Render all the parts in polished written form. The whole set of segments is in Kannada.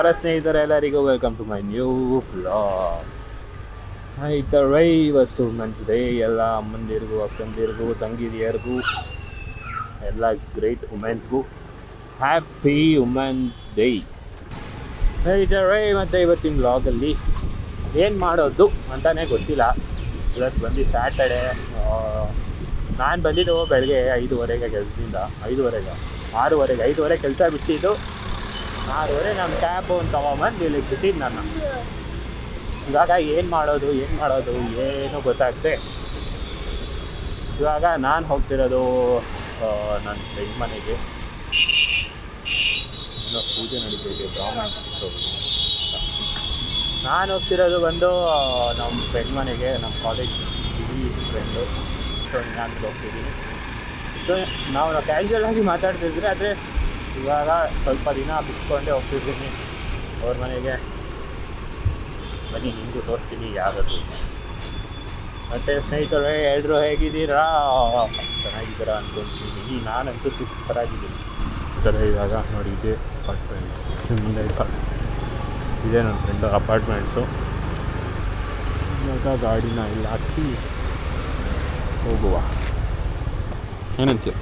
ನಮಸ್ಕಾರ ಸ್ನೇಹಿತರೆ, ಎಲ್ಲರಿಗೂ welcome to my new blog. ಸ್ನೇಹಿತರೆ, ಇವತ್ತು ವುಮೆನ್ಸ್ ಡೇ. ಎಲ್ಲ ಅಮ್ಮಂದಿರಿಗೂ, ಅಕ್ಕಂದಿರಿಗೂ, ತಂಗಿದಿಯರಿಗೂ, ಎಲ್ಲ ಗ್ರೇಟ್ ವುಮೆನ್ಸ್ಗೂ ಹ್ಯಾಪಿ ವುಮೆನ್ಸ್ ಡೇ. ಸ್ನೇಹಿತರೆ, ಮತ್ತು ಇವತ್ತಿನ ಬ್ಲಾಗಲ್ಲಿ ಏನು ಮಾಡೋದು ಅಂತಲೇ ಗೊತ್ತಿಲ್ಲ. ಇವತ್ತು ಬಂದು ಸ್ಯಾಟರ್ಡೆ. ನಾನು ಬಂದಿದ್ದು ಬೆಳಗ್ಗೆ 5:30 ಕೆಲಸದಿಂದ. 5:30 ಕೆಲಸ ಬಿಟ್ಟಿದ್ದು. 6:30 ನಮ್ಮ ಕ್ಯಾಬ್ ಒಂದು ತೊಗೊಂಬಂದು ಇಲ್ಲಿಗೆ ಬಿಟ್ಟಿದ್ದು ನಾನು. ಇವಾಗ ಏನು ಮಾಡೋದು ಏನು ಗೊತ್ತಾಗ್ತದೆ. ಇವಾಗ ನಾನು ಹೋಗ್ತಿರೋದು ನನ್ನ ಫ್ರೆಂಡ್ ಮನೆಗೆ. ಏನೋ ಪೂಜೆ ನಡೀತಿದೆ, ಬ್ರಾಹ್ಮಣ. ನಾನು ಹೋಗ್ತಿರೋದು ಬಂದು ನಮ್ಮ ಫ್ರೆಂಡ್ ಮನೆಗೆ, ನಮ್ಮ ಕಾಲೇಜ್ ಫ್ರೆಂಡು. ಸೊ ನಾನು ಹೋಗ್ತಿದ್ದೀನಿ. ಸೊ ನಾವು ಕ್ಯಾಶುವಲ್ ಆಗಿ ಮಾತಾಡ್ತಿದ್ವಿ, ಆದರೆ ಇವಾಗ ಸ್ವಲ್ಪ ದಿನ ಬಿಟ್ಕೊಂಡೇ ಹೋಗ್ತಿದ್ದೀನಿ ಅವ್ರ ಮನೆಗೆ. ಬನ್ನಿ, ನಿಮಗೂ ತೋರಿಸ್ತೀನಿ ಯಾವುದು. ಮತ್ತು ಸ್ನೇಹಿತರೆ, ಎಲ್ಲರೂ ಹೇಗಿದ್ದೀರಾ? ಚೆನ್ನಾಗಿದ್ದೀರಾ ಅಂದ್ಕೊಳ್ತೀನಿ. ನಾನಂತೂ ಸೂಪರಾಗಿದ್ದೀನಿ. ಸರ್, ಇವಾಗ ನೋಡಿ, ಇದೆ ಅಪಾರ್ಟ್ಮೆಂಟ್ ಮುಂದೆ ಇದೆ ನನ್ನ ಫ್ರೆಂಡ್ ಅಪಾರ್ಟ್ಮೆಂಟ್ಸು. ಇವಾಗ ಗಾಡಿನ ಇಲ್ಲಿ ಹಾಕಿ ಹೋಗುವ. ಏನಂತೀಯ?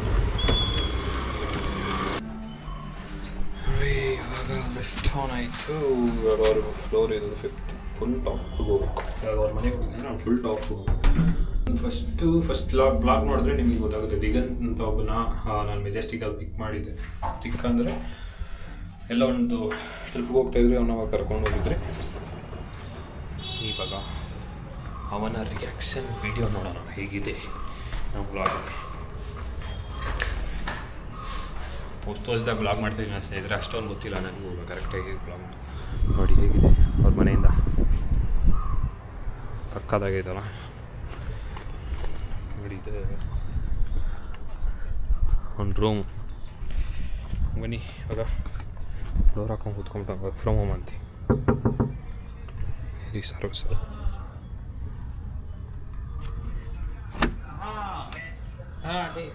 ಇವಾಗ ಲಿಫ್ಟ್ ಆನ್ ಆಯಿತು. ಇವಾಗ ಅವ್ರ ಫ್ಲೋರ್ ಇದು 5th, ಫುಲ್ ಟಾಪ್ಗೆ ಹೋಗ್ಬೇಕು. ಇವಾಗ ಅವ್ರ ಮನೆಗೆ ಹೋಗ್ತೀನಿ, ನಾನು ಫುಲ್ ಟಾಪ್ ಹೋಗ್ಬೇಕು. ಫಸ್ಟ್ ಬ್ಲಾಗ್ ನೋಡಿದ್ರೆ ನಿಮಗೆ ಗೊತ್ತಾಗುತ್ತೆ. ದಿಗಂತ್ ಅಂತ ಒಬ್ಬನ ನಾನು ಮೆಜೆಸ್ಟಿಕಲ್ಲಿ ಪಿಕ್ ಮಾಡಿದ್ದೆ. ಪಿಕ್ ಅಂದರೆ ಎಲ್ಲ ಒಂದು ಟ್ರಿಪ್ಗೆ ಹೋಗ್ತಾಯಿದ್ರೆ ಅವನವಾಗ ಕರ್ಕೊಂಡು ಹೋಗಿದ್ರೆ. ಇವಾಗ ಅವನ ರಿಯಾಕ್ಷನ್ ವಿಡಿಯೋ ನೋಡೋಣ ಹೇಗಿದೆ ನಮ್ಮ ಬ್ಲಾಗಲ್ಲಿ. ಹೊಸ್ತು ಹೊಸದಾಗಿ ಬ್ಲಾಗ್ ಮಾಡ್ತಿದ್ದೀನಿ ಸ್ನೇಹಿತರೆ, ಅಷ್ಟೊಂದು ಗೊತ್ತಿಲ್ಲ ನನಗೂ ಕರೆಕ್ಟಾಗಿ ಬ್ಲಾಗ್ ನೋಡಿ ಹೇಗಿದೆ ಅವ್ರ ಮನೆಯಿಂದ. ಸಕ್ಕತ್ತಾಗೈತಲ್ಲ ನೋಡಿ. ಇದೆ ಒಂದು ರೂಮ್. ಬನ್ನಿ ಇವಾಗ ಡೋರ್ ಹಾಕೊಂಡು ಕೂತ್ಕೊಂಡು ವರ್ಕ್ ಫ್ರಮ್ ಹೋಮ್ ಅಂತೀವಿ. ಈ ಸರ್ವಿಸ್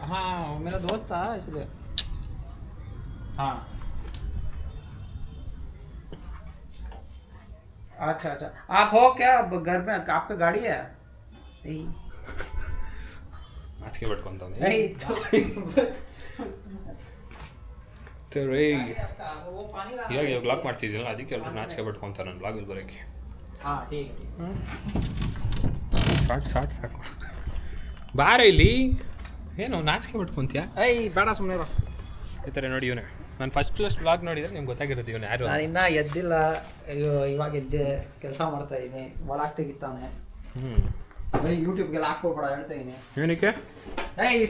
हाँ, मेरा दोस्त था इसलिए. हाँ, अच्छा. आप हो क्या घर में? आपका गाड़ी है? नहीं, ನಾಚಿಕೆ ಪಟ್ಕೊಂತ नहीं तो ಇವಾಗ ಬ್ಲಾಗ್ ಮಾಡ್ತಿದ್ದೀನಲ್ಲ, ಅದಕ್ಕೆ ಎಲ್ಲರೂ ನಾಚಿಕೆ ಪಟ್ಕೊತಾರೆ ನನ್ನ ಬ್ಲಾಗಲ್ಲಿ ಬರೋಕ್ಕೆ. हाँ ठीक है. ಶಾರ್ಟ್ ಸಾಕು. ಬಾರ ಇಲ್ಲಿ, ಏನು ನಾಚಿಕೆ ಪಟ್ಕೊತೀಯ? ಬೇಡ ಸುಮ್ಮನೆ ಇರೋ. ಈ ಥರ ನೋಡಿ, ಇವನೇ ನಾನು ಫಸ್ಟ್ ಬ್ಲಾಗ್ ನೋಡಿದರೆ ನಿಮ್ಗೆ ಗೊತ್ತಾಗಿರುತ್ತೆ ಇವನು ಯಾರು. ನಾನು ಇನ್ನೂ ಎದ್ದಿಲ್ಲ, ಇವಾಗ ಎದ್ದೆ ಕೆಲಸ ಮಾಡ್ತಾ ಇದ್ದೀನಿ. ಒಳಗೆ ತೆಗಿತಾನೆ. ಯೂಟ್ಯೂಬ್ಗೆಲ್ಲ ಹಾಕ್ಕೊಡ್ಬೇಡ ಹೇಳ್ತಾ ಇದ್ದೀನಿ. ಏನಕ್ಕೆ?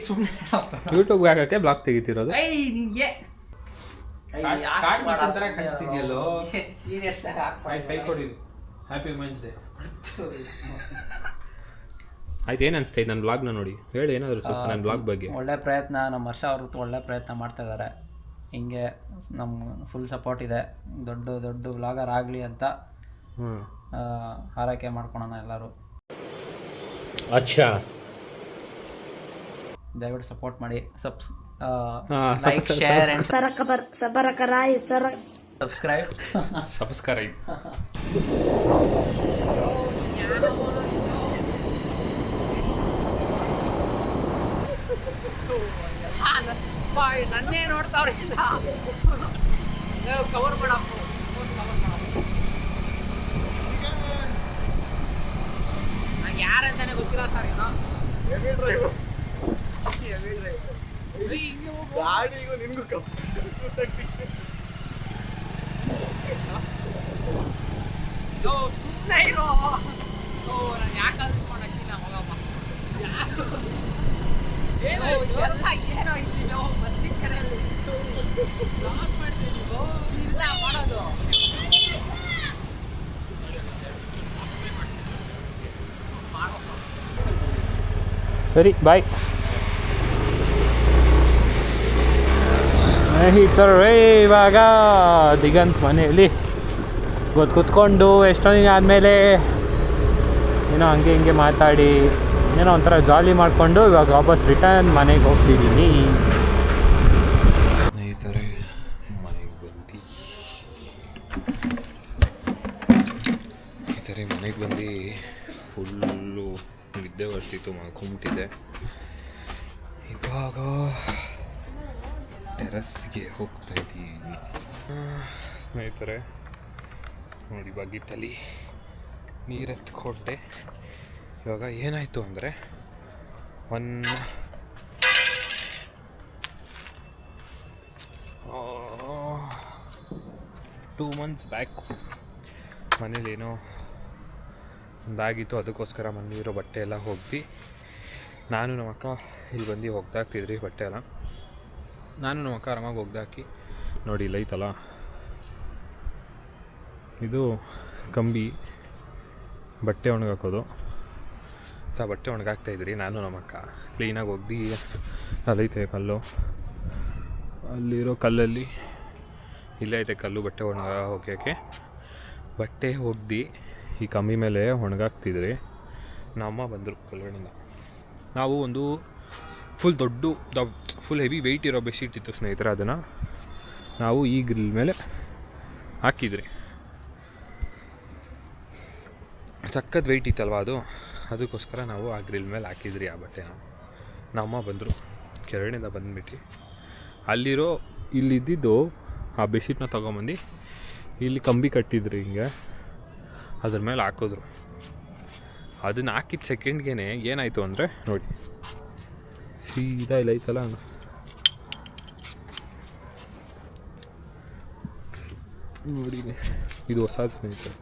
ಸುಮ್ಮನೆ ಯೂಟ್ಯೂಬ್ಗೆ ಹಾಕೋಕ್ಕೆ ಬ್ಲಾಗ್ ತೆಗಿತಿರೋದು. ನಿಮಗೆ ಕಾಣಿಸ್ತಿದ್ಯಲ್ಲೋ. ಸೀರಿಯಸ್ ಆಗಿ ಹಾಕ್ಬಾರ್ದು. ಕೈ ಕೊಡಿ. Happy women's day. ಆಯ್ತು, ಏನು ಅನಿಸ್ತಾ ಇದೆ ನನ್ನ ಬ್ಲಾಗ್ನ ನೋಡಿ? ಹೇಳಿ ಏನಾದರೂ ಸ್ವಲ್ಪ ನನ್ನ ಬ್ಲಾಗ್ ಬಗ್ಗೆ. ಒಳ್ಳೆ ಪ್ರಯತ್ನ, ನಮ್ಮ ವರ್ಷ ಅವರು ಒಳ್ಳೆ ಪ್ರಯತ್ನ ಮಾಡ್ತಾ ಇದ್ದಾರೆ. ಹಿಂಗೆ ನಮ್ಮ ಫುಲ್ ಸಪೋರ್ಟ್ ಇದೆ. ದೊಡ್ಡ ವ್ಲಾಗರ್ ಆಗಲಿ ಅಂತ ಹಾರೈಕೆ ಮಾಡ್ಕೊಳೋಣ ಎಲ್ಲರೂ. ಅಚ್ಚಾ, ದಯವಿಟ್ಟು ಸಪೋರ್ಟ್ ಮಾಡಿ. Like, share and subscribe. ನನ್ನೇ ನೋಡ್ತಾವ್ರೆ. ಕವರ್ ಮಾಡಪ್ಪ, ನಂಗೆ ಯಾರಂತಾನೆ ಗೊತ್ತಿಲ್ಲ ಸರ್. ಗಾಡಿಗೂ ನಿನ್ಗೂ ಸುಮ್ಮನೆ ಇರೋ. ನಾನು ಯಾಕೆ ಅನ್ಸ್ಕೊಂಡಾಗ್ತೀನಿ ಮಗಮ್ಮ. ಏನೋ ಇದ್ದೀನೋ ಮತ್ತಿಕರಲ್ಲಿ ಬ್ಲಾಗ್ ಮಾಡ್ತೀನಿ. ಇಲ್ಲ ಮಾಡೋದು. ಸರಿ, ಬಾಯ್. ಸ್ನೇಹಿತರೆ, ಇವಾಗ ದಿಗಂತ್ ಮನೆಯಲ್ಲಿ ಕೂತ್ಕೊಂಡು ಎಷ್ಟೊಂದಿನ ಆದಮೇಲೆ ಏನೋ ಹಿಂಗೆ ಮಾತಾಡಿ ಏನೋ ಒಂಥರ ಜಾಲಿ ಮಾಡಿಕೊಂಡು ಇವಾಗ ವಾಪಸ್ ರಿಟರ್ನ್ ಮನೆಗೆ ಹೋಗ್ತಿದ್ದೀನಿ. ಸ್ನೇಹಿತರೆ, ಮನೆಗೆ ಬಂದು ನಿದ್ದೆ ಬರ್ತಿತ್ತು, ಮಲ್ಕೊಂಬಿಟ್ಟಿದ್ದೆ. ಇವಾಗ ಟೆರಸ್ಗೆ ಹೋಗ್ತಾ ಇದ್ದೀವಿ. ಸ್ನೇಹಿತರೆ ನೋಡಿ, ಬಗ್ಗಿಟ್ಟಲ್ಲಿ ನೀರೆತ್ಕೊಂಡೆ. ಇವಾಗ ಏನಾಯಿತು ಅಂದರೆ 2 months ಬ್ಯಾಕ್ ಮನೇಲೇನೋ ಒಂದಾಗಿತ್ತು. ಅದಕ್ಕೋಸ್ಕರ ಮನೇಲಿರೋ ಬಟ್ಟೆ ಎಲ್ಲ ಹೋಗಿ ನಾನು ನಮ್ಮ ಅಕ್ಕ ಇಲ್ಲಿ ಬಂದು ಹೋಗ್ದಾಕ್ತಿದ್ರಿ ಬಟ್ಟೆ ಎಲ್ಲ. ನಾನು ನಮ್ಮ ಅಕ್ಕ ಆರಾಮಾಗಿ ಹೋಗ್ದಾಕಿ. ನೋಡಿ ಇಲ್ಲ ಐತಲ್ಲ, ಇದು ಕಂಬಿ ಬಟ್ಟೆ ಒಣಗಾಕೋದು. ಬಟ್ಟೆ ಒಣಗಾಕ್ತಾಯಿದ್ರಿ ನಾನು ನಮ್ಮ ಅಕ್ಕ. ಕ್ಲೀನಾಗಿ ಒಗ್ದು ಅಲ್ಲೈತೆ ಕಲ್ಲು, ಅಲ್ಲಿರೋ ಕಲ್ಲಲ್ಲಿ ಇಲ್ಲೇ ಐತೆ ಕಲ್ಲು ಬಟ್ಟೆ ಹೋಗ್ಯೋಕ್ಕೆ. ಬಟ್ಟೆ ಒಗ್ದು ಈ ಕಂಬಿ ಮೇಲೆ ಒಣಗಾಕ್ತಿದ್ರಿ. ನಮ್ಮಮ್ಮ ಬಂದರು ಕೆಳಗಡೆಯಿಂದ. ನಾವು ಒಂದು ಫುಲ್ ಹೆವಿ ವೆಯ್ಟ್ ಇರೋ ಬೆಡ್ಶೀಟ್ ಇತ್ತು ಸ್ನೇಹಿತರೆ, ಅದನ್ನು ನಾವು ಈ ಗ್ರಿಲ್ ಮೇಲೆ ಹಾಕಿದ್ರಿ. ಸಖತ್ ವೆಯ್ಟ್ ಇತ್ತಲ್ವ ಅದು, ಅದಕ್ಕೋಸ್ಕರ ನಾವು ಆ ಗ್ರಿಲ್ ಮೇಲೆ ಹಾಕಿದ್ರಿ ಆ ಬಟ್ಟೆನ. ನಮ್ಮಮ್ಮ ಬಂದರು ಕೆಳಗಡೆಯಿಂದ ಬಂದುಬಿಟ್ರಿ. ಇಲ್ಲಿದ್ದಿದ್ದು ಆ ಬೆಡ್ಶೀಟ್ನ ತೊಗೊಂಬಂದು ಇಲ್ಲಿ ಕಂಬಿ ಕಟ್ಟಿದ್ರಿ, ಹಿಂಗೆ ಅದ್ರ ಮೇಲೆ ಹಾಕಿದ್ರು. ಅದನ್ನು ಹಾಕಿದ ಸೆಕೆಂಡ್ಗೆ ಏನಾಯಿತು ಅಂದರೆ ನೋಡಿ, ಸೀದಾ ಇಲ್ಲ ಐತಲ್ಲ ನೋಡಿ, ಇದು ಹೊಸ ಸ್ನೇಹಿತರೆ.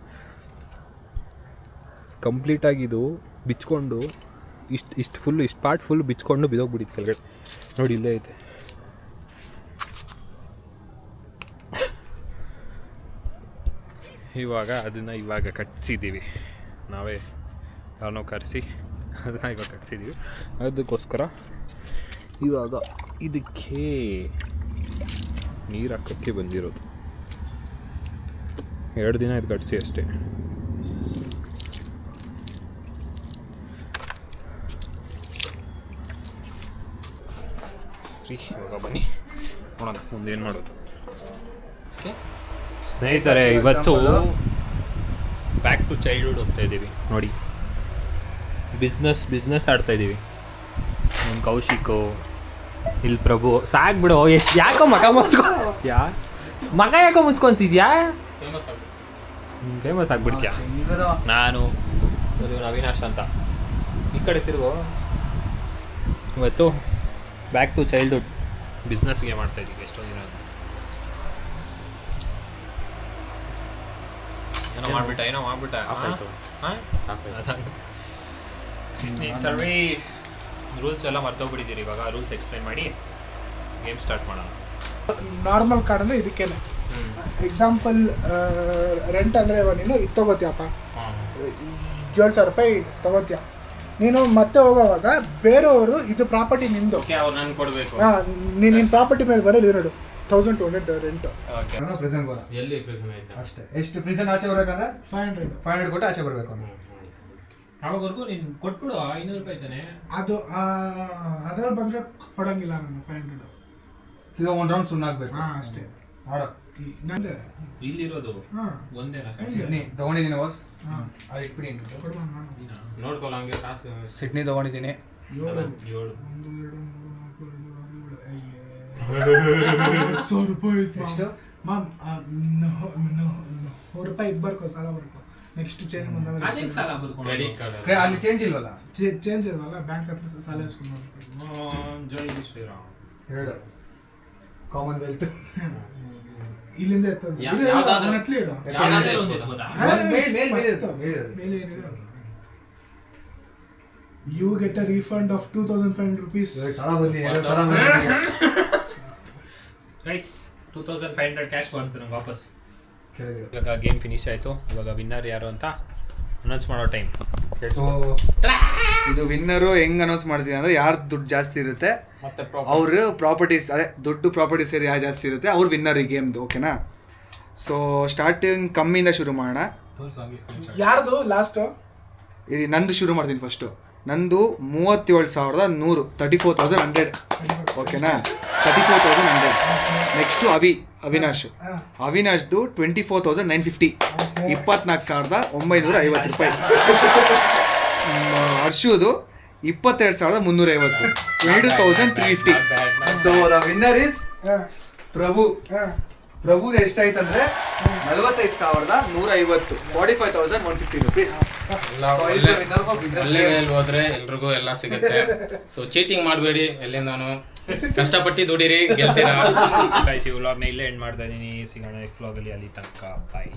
ಕಂಪ್ಲೀಟಾಗಿದು ಬಿಚ್ಕೊಂಡು ಇಷ್ಟು ಪಾರ್ಟ್ ಫುಲ್ ಬಿಚ್ಕೊಂಡು ಬಿದ್ದೋಗ್ಬಿಟ್ಟಿತ್ತು ಕೆಳಗಡೆ. ನೋಡಿ ಇಲ್ಲೇ ಐತೆ. ಇವಾಗ ಕಟ್ಸಿದ್ದೀವಿ ನಾವೇ, ಯಾವನೋ ಕರೆಸಿ ಅದನ್ನು ಇವಾಗ ಕಟ್ಸಿದ್ದೀವಿ. ಅದಕ್ಕೋಸ್ಕರ ಇವಾಗ ಇದಕ್ಕೆ ನೀರು ಹಾಕೋಕ್ಕೆ ಬಂದಿರೋದು. 2 ದಿನ ಇದು ಕಟ್ಸಿ ಅಷ್ಟೇ. ಇವಾಗ ಬನ್ನಿ ನೋಡೋಣ ಮುಂದೇನು ಮಾಡೋದು. ಓಕೆ ಸ್ನೇಹಿತರೆ, ಇವತ್ತು ಬ್ಯಾಕ್ ಟು ಚೈಲ್ಡ್ಹುಡ್ ಹೋಗ್ತಾ ಇದ್ದೀವಿ. ನೋಡಿ, ಬಿಸ್ನೆಸ್ ಆಡ್ತಾಯಿದ್ದೀವಿ. ನಮ್ಮ ಕೌಶಿಕು ಇಲ್ಲಿ ಪ್ರಭು. ಸಾಕು ಬಿಡು, ಎಷ್ಟು ಯಾಕೋ ಮಗ ಯಾಕೋ ಮುಚ್ಕೊಂತಿದ್ಯಾ? ಫೇಮಸ್ ಆಗಿಬಿಡ್ತೀಯಾ? ನಾನು ಅವಿನಾಶ್ ಅಂತ. ಈ ಕಡೆ ತಿರುಗೋ. ಇವತ್ತು ಬ್ಯಾಕ್ ಟು ಚೈಲ್ಡ್ಹುಡ್ ಬಿಸ್ನೆಸ್ಗೆ ಮಾಡ್ತಾಯಿದ್ದೀವಿ. ಎಷ್ಟೋ ದಿನ ಏನೋ ಮಾಡ್ಬಿಟ್ಟ ಸ್ನೇಹಿತರೆ. ರೂಲ್ಸ್ ಎಲ್ಲ ಮರ್ತೋಗ್ಬಿಟ್ಟಿದ್ದೀರಿ. ಇವಾಗ ರೂಲ್ಸ್ ಎಕ್ಸ್ಪ್ಲೈನ್ ಮಾಡಿ ಗೇಮ್ ಸ್ಟಾರ್ಟ್ ಮಾಡೋಣ. ನಾರ್ಮಲ್ ಕಾರ್ಡ್ ಅಂದರೆ ಇದಕ್ಕೇನೆ. ಎಕ್ಸಾಂಪಲ್ ರೆಂಟ್ ಅಂದರೆ ಇವಾಗ ನೀನು ಇದು ತೊಗೋತೀಯಪ್ಪ, 7,000 ರೂಪಾಯಿ ತೊಗೋತೀಯ. ನೀನು ಮತ್ತೆ ಹೋಗೋವಾಗ ಬೇರೆಯವರು ಇದು ಪ್ರಾಪರ್ಟಿ ನಿಂದು, ನಾನು ಕೊಡಬೇಕು. ನಿನ್ನ ಪ್ರಾಪರ್ಟಿ ಮೇಲೆ ಬರೋದು ನೋಡು 1,200 ರೆಂಟು. ಪ್ರಿಸನ್ ಎಲ್ಲಿ ಪ್ರಿಸನ್ ಆಯ್ತು ಅಷ್ಟೇ. ಎಷ್ಟು ಪ್ರಿಸನ್ ಆಚೆ ಬರ್ಬೇಕಂದ್ರೆ 500 ಕೊಟ್ಟು ಆಚೆ ಬರಬೇಕು. ಅವಾಗವರೆಗೂ ನೀನು ಕೊಟ್ಬಿಡು. 500 ರೂಪಾಯಿ ತಾನೆ ಅದು. ಅದ್ರಲ್ಲಿ ಬಂದರೆ ಕೊಡೋಂಗಿಲ್ಲ ನಾನು 500. ತಿರ್ಗಾ 1 ರೌಂಡ್ ಸುಣ್ಣ ಹಾಕ್ಬೇಕು. ಅಷ್ಟೇ ಮಾಡೋ. ನಂದೆ ಇಲ್ಲಿರೋದು ಒಂದೇನಾ? ಸಿಡ್ನಿ ತೊಗೊಂಡಿದ್ದೀನಿ ಬಾಸ್, ಅದು ಇಟ್ಬಿಡಿ. ನೋಡ್ಕೊಳ್ಳ ಹಂಗೆ ಕಾಸು. ಸಿಡ್ನಿ ತೊಗೊಂಡಿದ್ದೀನಿ 7 7 100 ರೂಪಾಯಿ. ಎಷ್ಟು ಮ್ಯಾಮ್ 100 ರೂಪಾಯಿ ಇದು ಬರ್ಕೋ, ಸಾಲ ಬರ್ಕೋ. ನೆಕ್ಸ್ಟ್ ಚೇಂಜ್ ಬಂದಾಗ ಅಲ್ಲಿ ಚೇಂಜ್ ಇಲ್ವಲ್ಲ? ಚೇಂಜ್ ಇಲ್ವಲ್ಲ, ಬ್ಯಾಂಕ್ ಹತ್ರ ಸಾಲ ಇಸ್ಕೊಂಡು ಜೈ ಶ್ರೀರಾಮ್. 2 ಕಾಮನ್ವೆಲ್ತ್ ಇಲ್ಲಿಂದ you get a refund of 2,500 rupees. Guys 2,500 cash ಬಂತು ನಂಗೆ ವಾಪಸ್. ಇವಾಗ ಗೇಮ್ ಫಿನಿಶ್ ಆಯಿತು. ಇವಾಗ ವಿನ್ನರ್ ಯಾರು ಅಂತ ಅನೌನ್ಸ್ ಮಾಡೋ ಟೈಮ್. ಸೊ ಇದು ವಿನ್ನರು ಹೆಂಗ್ ಅನೌನ್ಸ್ ಮಾಡ್ತೀವಿ ಅಂದ್ರೆ ಯಾರು ದುಡ್ಡು ಜಾಸ್ತಿ ಇರುತ್ತೆ ಅವ್ರ ಪ್ರಾಪರ್ಟೀಸ್, ಅದೇ ದುಡ್ಡು ಪ್ರಾಪರ್ಟೀಸ್ ಸೇರಿ ಯಾರು ಜಾಸ್ತಿ ಇರುತ್ತೆ ಅವ್ರು ವಿನ್ನರ್ ಈ ಗೇಮ್ದು. ಓಕೆನಾ? ಸೊ ಸ್ಟಾರ್ಟಿಂಗ್ ಕಮ್ಮಿಯಿಂದ ಶುರು ಮಾಡೋಣ. ಯಾರ್ದು ಲಾಸ್ಟ್? ಇದು ನಂದು ಶುರು ಮಾಡ್ತೀನಿ ಫಸ್ಟು. ನಂದು 37,100, 34,100. ಓಕೆನಾ? 34,100. ನೆಕ್ಸ್ಟು ಅವಿನಾಶ್ದು 24,950, 24,950 ರೂಪಾಯಿ. ಹರ್ಷುದು 22,350 22,350. So the winner is Prabhu. ಪ್ರಭುದು ಎಷ್ಟಾಯ್ತಂದ್ರೆ 45,150 45,150 rupees. ಒಳ್ಳೆ ಹೋದ್ರೆ ಎಲ್ರಿಗೂ ಎಲ್ಲ ಸಿಗುತ್ತೆ. ಸೊ ಚೀಟಿಂಗ್ ಮಾಡಬೇಡಿ, ಎಲ್ಲಿಂದಾನು ಕಷ್ಟಪಟ್ಟು ದುಡೀರಿ, ಗೆಲ್ತೀರಾ. ಈ ವ್ಲಾಗ್ನ ಇಲ್ಲೇ ಎಂಡ್ ಮಾಡ್ತಾ ಇದ್ದೀನಿ. ಸಿಗೋಣ ನೆಕ್ಸ್ಟ್ ವ್ಲಾಗಲ್ಲಿ. ಅಲ್ಲಿ ತನಕ ಬಾಯ್.